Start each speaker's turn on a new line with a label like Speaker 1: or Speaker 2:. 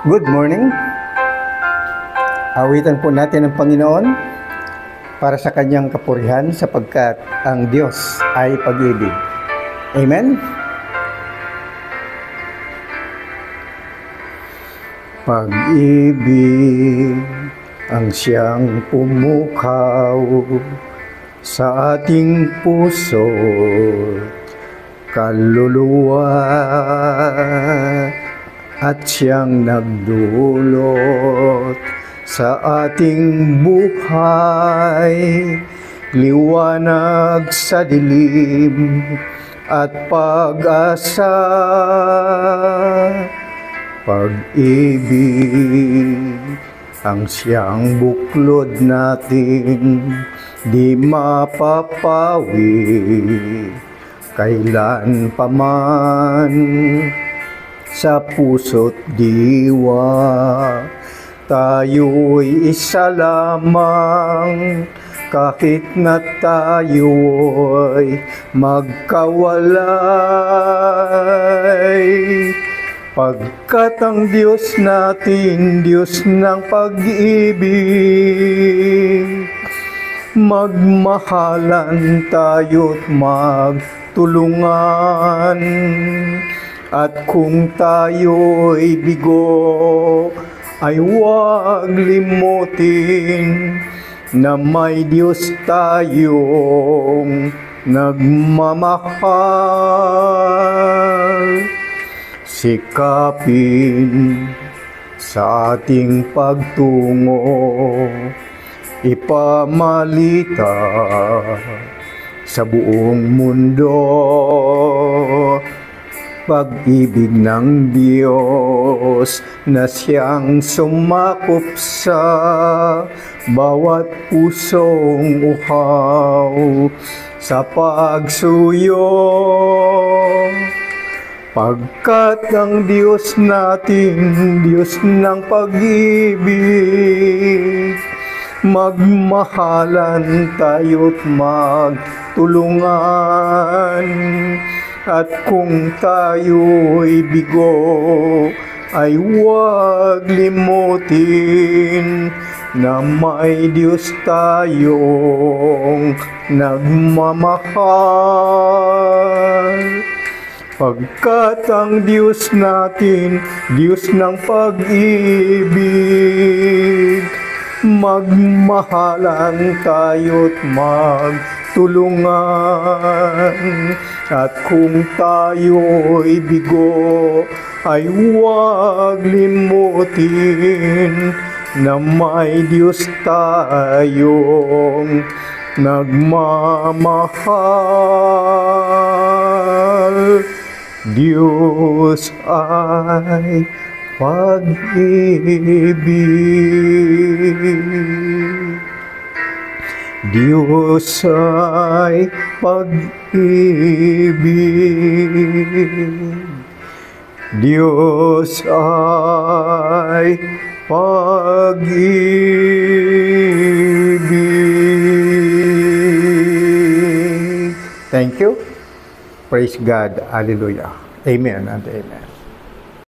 Speaker 1: Good morning. Awitan po natin ang Panginoon para sa kanyang kapurihan sapagkat ang Diyos ay pag-ibig. Amen? Pag-ibig ang siyang pumukaw sa ating puso, kaluluwa, at siyang nagdulot sa ating buhay, liwanag sa dilim at pag-asa. Pag-ibig ang siyang buklod natin, di mapapawi kailan paman. Sa puso't diwa, tayo'y isa lamang, kahit na tayo'y magkawalay. Pagkat ang Diyos natin, Diyos ng pag-ibig, magmahalan tayo't magtulungan. At kung tayo'y bigo, ay huwag limutin na may Diyos tayong nagmamahal. Sikapin sa ating pagtungo, ipamalita sa buong mundo. Pag-ibig ng Diyos na siyang sumakop sa bawat pusong uhaw sa pagsuyo. Pagkat ang Diyos natin, Diyos ng pag-ibig, magmahalan tayo't magtulungan. At kung tayo'y bigo, ay huwag limutin na may Diyos tayong nagmamahal. Pagkat ang Diyos natin, Diyos ng pag-ibig, magmahalan tayo't magtulungan. At kung tayo'y bigo, ay huwag limutin na may Diyos tayong nagmamahal. Diyos ay pag-ibig. Diyos ay pag-ibig. Diyos ay pag-ibig. Thank you. Praise God. Hallelujah. Amen and amen.